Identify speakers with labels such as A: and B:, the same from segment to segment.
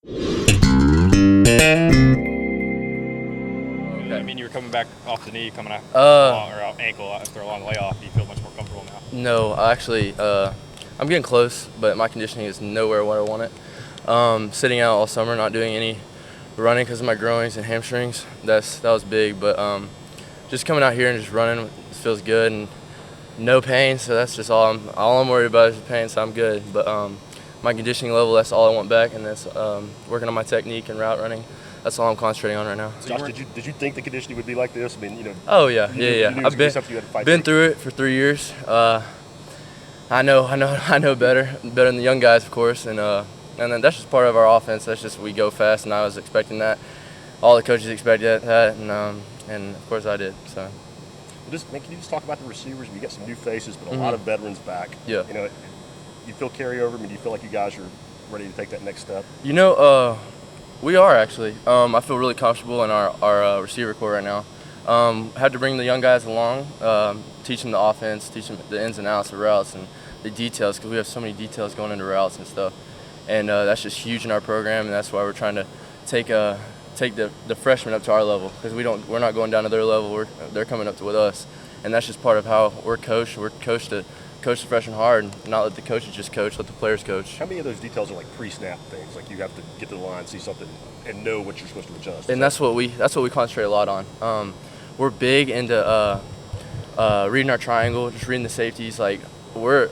A: I mean, you were coming back off the knee, coming out or ankle after a long layoff. Do you feel much more comfortable now?
B: No, actually, I'm getting close, but my conditioning is nowhere where I want it. Sitting out all summer, not doing any running because of my groins and hamstrings, that was big. But just coming out here and just running feels good and no pain. So that's just all I'm worried about is the pain. So I'm good. But my conditioning level, that's all I want back, and that's working on my technique and route running. That's all I'm concentrating on right now.
C: So Josh, did you think the conditioning would be like this? I mean, you know.
B: Oh yeah. I've been through it for 3 years. I know better than the young guys, of course, and then that's just part of our offense. That's just we go fast, and I was expecting that. All the coaches expected that, and of course I did. So.
C: Can you just talk about the receivers? You got some new faces, but a lot of veterans back.
B: Yeah.
C: You know, you feel carryover. I mean, do you feel like you guys are ready to take that next step?
B: You know, we are actually. I feel really comfortable in our receiver core right now. Had to bring the young guys along, teach them the offense, teach them the ins and outs of routes and the details, because we have so many details going into routes and stuff. And that's just huge in our program, and that's why we're trying to take the freshmen up to our level, because we're not going down to their level. They're coming up to with us, and that's just part of how we're coached. We're coached to coach the freshmen hard, and not let the coaches just coach, let the players coach.
C: How many of those details are like pre-snap things, like you have to get to the line, see something, and know what you're supposed to adjust?
B: And that's what we concentrate a lot on. We're big into reading our triangle, just reading the safeties. Like we're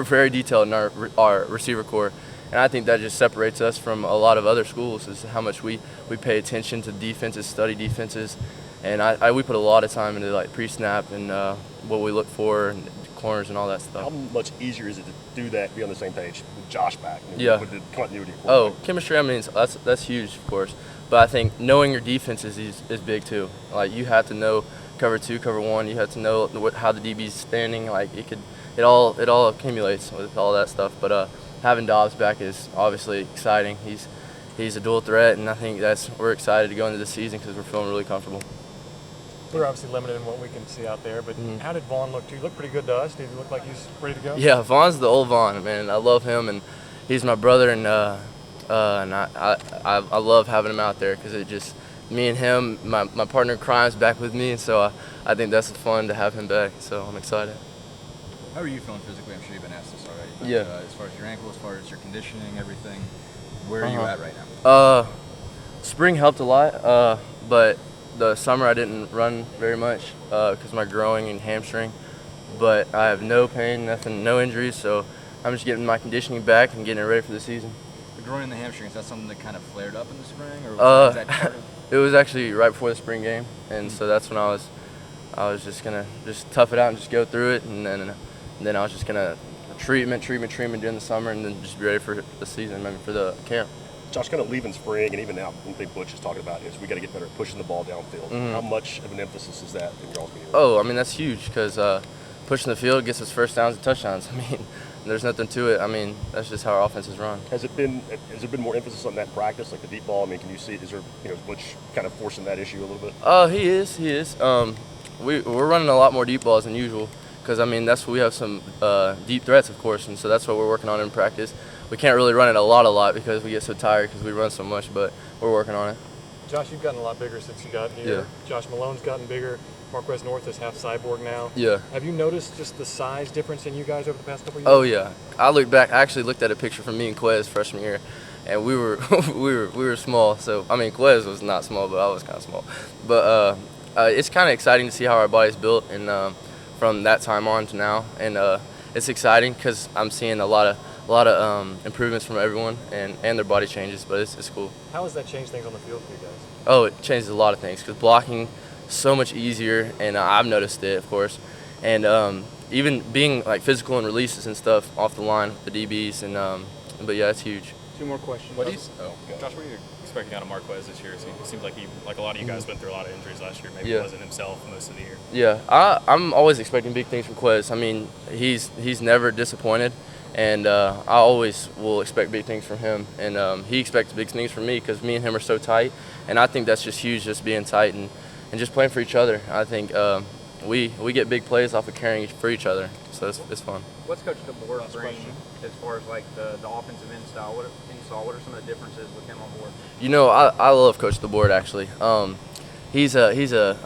B: very detailed in our receiver core, and I think that just separates us from a lot of other schools, is how much we pay attention to defenses, study defenses, and we put a lot of time into like pre-snap and what we look for and corners and all that stuff.
C: How much easier is it to do that, be on the same page with Josh back?
B: Yeah.
C: With the continuity.
B: Chemistry. I mean, that's huge, of course. But I think knowing your defenses is big too. Like you have to know cover 2, cover 1. You have to know how the DB's standing. Like it all accumulates with all that stuff. But having Dobbs back is obviously exciting. He's a dual threat, and I think we're excited to go into this season because we're feeling really comfortable.
D: We're obviously limited in what we can see out there, but how did Vaughn look to you? He looked pretty good to us. Did he look like he's ready to go?
B: Yeah, Vaughn's the old Vaughn, man. I love him, and he's my brother, and I love having him out there because it just me and him, my partner Crime's back with me, and so I think that's fun to have him back. So I'm excited.
E: How are you feeling physically? I'm sure you've been asked this already. But,
B: yeah.
E: As far as your ankle, as far as your conditioning, everything, where are you at right now?
B: Spring helped a lot, but the summer I didn't run very much because of my groin and hamstring. But I have no pain, nothing, no injuries, so I'm just getting my conditioning back and getting it ready for the season.
E: The groin and the hamstring, is that something that kind of flared up in the spring, or was that part of?
B: It was actually right before the spring game, and so that's when I was just gonna tough it out and just go through it, and then I was just gonna treatment during the summer, and then just be ready for the season, maybe for the camp.
C: Josh, kind of leaving spring, and even now, one thing Butch is talking about is we got to get better at pushing the ball downfield. How much of an emphasis is that in y'all's meeting?
B: Oh, I mean, that's huge because pushing the field gets us first downs and touchdowns. I mean, there's nothing to it. I mean, that's just how our offense is run.
C: Has there been more emphasis on that in practice, like the deep ball? I mean, can you see, is there, is Butch kind of forcing that issue a little bit?
B: He is. We're running a lot more deep balls than usual because, I mean, that's what we have some deep threats, of course, and so that's what we're working on in practice. We can't really run it a lot because we get so tired because we run so much, but we're working on it.
D: Josh, you've gotten a lot bigger since you got here.
B: Yeah.
D: Josh Malone's gotten bigger. Marquez North is half cyborg now.
B: Yeah.
D: Have you noticed just the size difference in you guys over the past couple of years?
B: Oh yeah. I actually looked at a picture from me and Quez freshman year, and we were we were small. So I mean, Quez was not small, but I was kind of small. But it's kind of exciting to see how our body's built, and from that time on to now, and it's exciting because I'm seeing a lot of improvements from everyone and their body changes, but it's cool.
D: How has that changed things on the field for you guys?
B: Oh, it changes a lot of things because blocking so much easier, and I've noticed it, of course, and even being like physical and releases and stuff off the line with the DBs, and but yeah, it's huge.
D: 2 more questions.
A: Josh, what are you expecting out of Marquez this year? It seems like a lot of you guys went through a lot of injuries last year. Maybe
B: Yeah.
A: it wasn't himself most of the year.
B: Yeah, I'm always expecting big things from Quez. I mean, he's never disappointed, and I always will expect big things from him, and he expects big things from me because me and him are so tight, and I think that's just huge, just being tight and just playing for each other. I think we get big plays off of caring for each other. So so it's fun.
F: What's Coach DeBoer bring as far as like the offensive end style? What are some of the differences with him on board?
B: You know, I love Coach DeBoer actually. He's a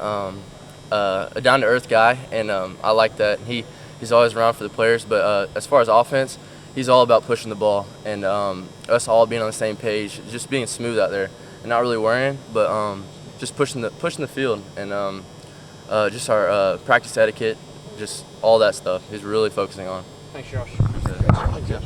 B: down to earth guy, and I like that. He's always around for the players, but as far as offense, he's all about pushing the ball and us all being on the same page, just being smooth out there and not really worrying, but just pushing the field and just our practice etiquette, just all that stuff. He's really focusing on.
D: Thanks, Josh.
E: Thanks, Josh.